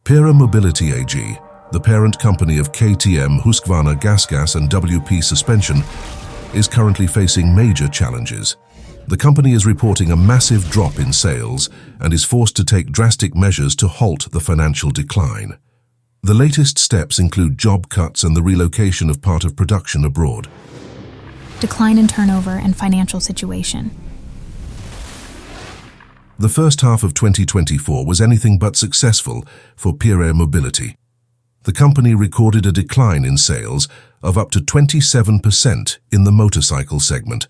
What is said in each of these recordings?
Pierer Mobility AG, the parent company of KTM, Husqvarna, GasGas and WP Suspension, is currently facing major challenges. The company is reporting a massive drop in sales and is forced to take drastic measures to halt the financial decline. The latest steps include job cuts and the relocation of part of production abroad. Decline in turnover and financial situation. The first half of 2024 was anything but successful for Pierer Mobility. The company recorded a decline in sales of up to 27% in the motorcycle segment.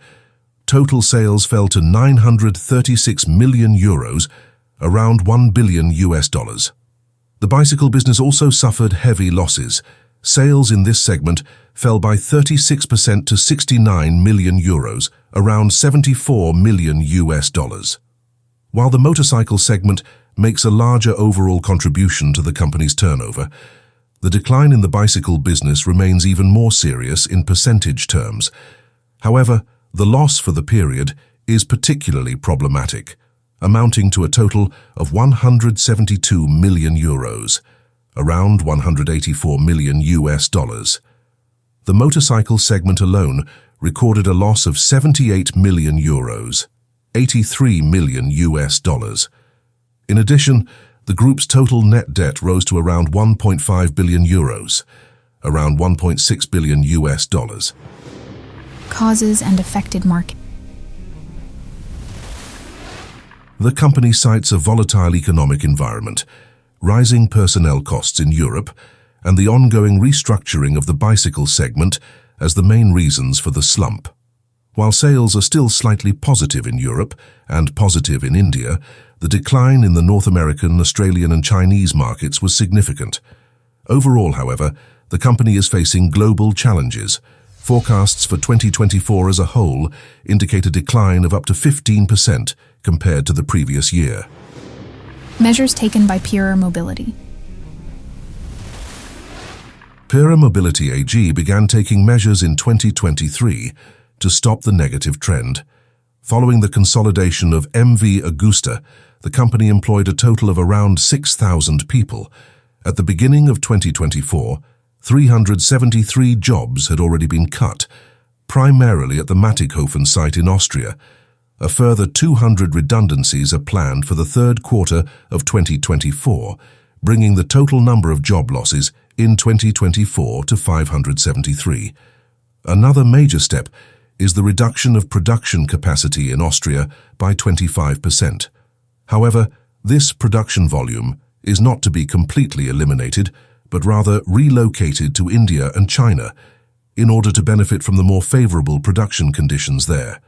Total sales fell to 936 million euros, around $1 billion. The bicycle business also suffered heavy losses. Sales in this segment fell by 36% to 69 million euros, around $74 million. While the motorcycle segment makes a larger overall contribution to the company's turnover, the decline in the bicycle business remains even more serious in percentage terms. However, the loss for the period is particularly problematic, amounting to a total of 172 million euros, around $184 million. The motorcycle segment alone recorded a loss of 78 million euros, $83 million. In addition, the group's total net debt rose to around 1.5 billion euros, around $1.6 billion. Causes and affected market. The company cites a volatile economic environment, rising personnel costs in Europe, and the ongoing restructuring of the bicycle segment as the main reasons for the slump. While sales are still slightly positive in Europe and positive in India, the decline in the North American, Australian and Chinese markets was significant. Overall, however, the company is facing global challenges. Forecasts for 2024 as a whole indicate a decline of up to 15% compared to the previous year. Measures taken by Pierer Mobility. Pierer Mobility AG began taking measures in 2023 to stop the negative trend. Following the consolidation of MV Agusta, the company employed a total of around 6,000 people. At the beginning of 2024, 373 jobs had already been cut, primarily at the Mattighofen site in Austria. A further 200 redundancies are planned for the third quarter of 2024, bringing the total number of job losses in 2024 to 573. Another major step is the reduction of production capacity in Austria by 25%. However, this production volume is not to be completely eliminated, but rather relocated to India and China in order to benefit from the more favorable production conditions there.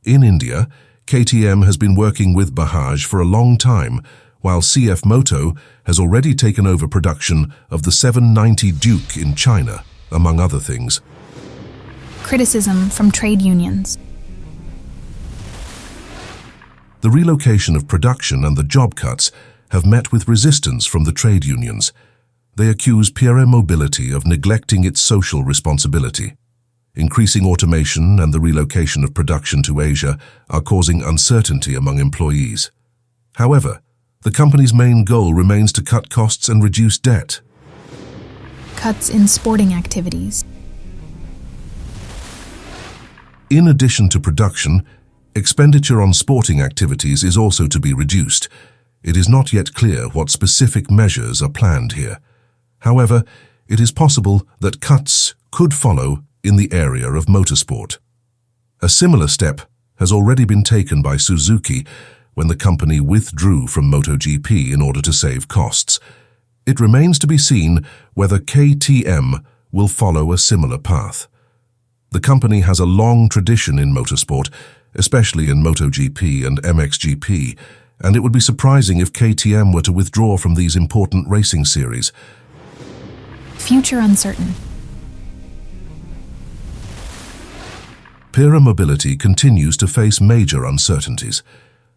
In India, KTM has been working with Bajaj for a long time, while CF Moto has already taken over production of the 790 Duke in China, among other things. Criticism from trade unions. The relocation of production and the job cuts have met with resistance from the trade unions. They accuse Pierer Mobility of neglecting its social responsibility. Increasing automation and the relocation of production to Asia are causing uncertainty among employees. However, the company's main goal remains to cut costs and reduce debt. Cuts in sporting activities. In addition to production, expenditure on sporting activities is also to be reduced. It is not yet clear what specific measures are planned here. However, it is possible that cuts could follow in the area of motorsport. A similar step has already been taken by Suzuki when the company withdrew from MotoGP in order to save costs. It remains to be seen whether KTM will follow a similar path. The company has a long tradition in motorsport, especially in MotoGP and MXGP, and it would be surprising if KTM were to withdraw from these important racing series. Future uncertain. Pierer Mobility continues to face major uncertainties.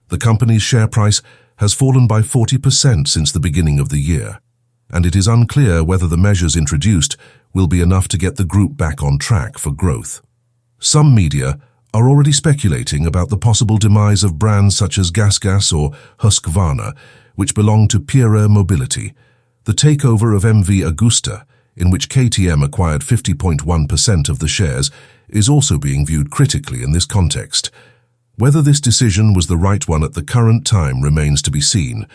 The company's share price has fallen by 40% since the beginning of the year, and it is unclear whether the measures introduced will be enough to get the group back on track for growth. Some media are already speculating about the possible demise of brands such as GasGas or Husqvarna, which belong to Pierer Mobility. The takeover of MV Agusta, in which KTM acquired 50.1% of the shares, is also being viewed critically in this context. Whether this decision was the right one at the current time remains to be seen.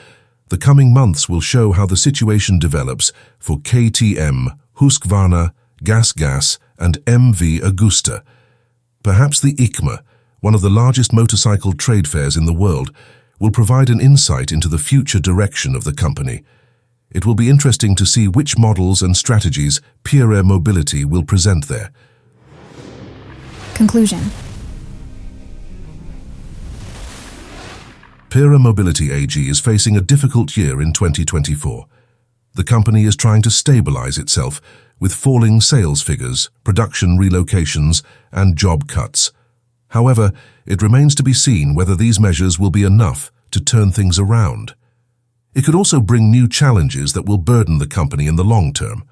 The coming months will show how the situation develops for KTM, Husqvarna, GasGas and MV Agusta. Perhaps the ICMA, one of the largest motorcycle trade fairs in the world, will provide an insight into the future direction of the company. It will be interesting to see which models and strategies Pierer Mobility will present there. Conclusion. Pierer Mobility AG is facing a difficult year in 2024. The company is trying to stabilize itself with falling sales figures, production relocations, and job cuts. However, it remains to be seen whether these measures will be enough to turn things around. It could also bring new challenges that will burden the company in the long term.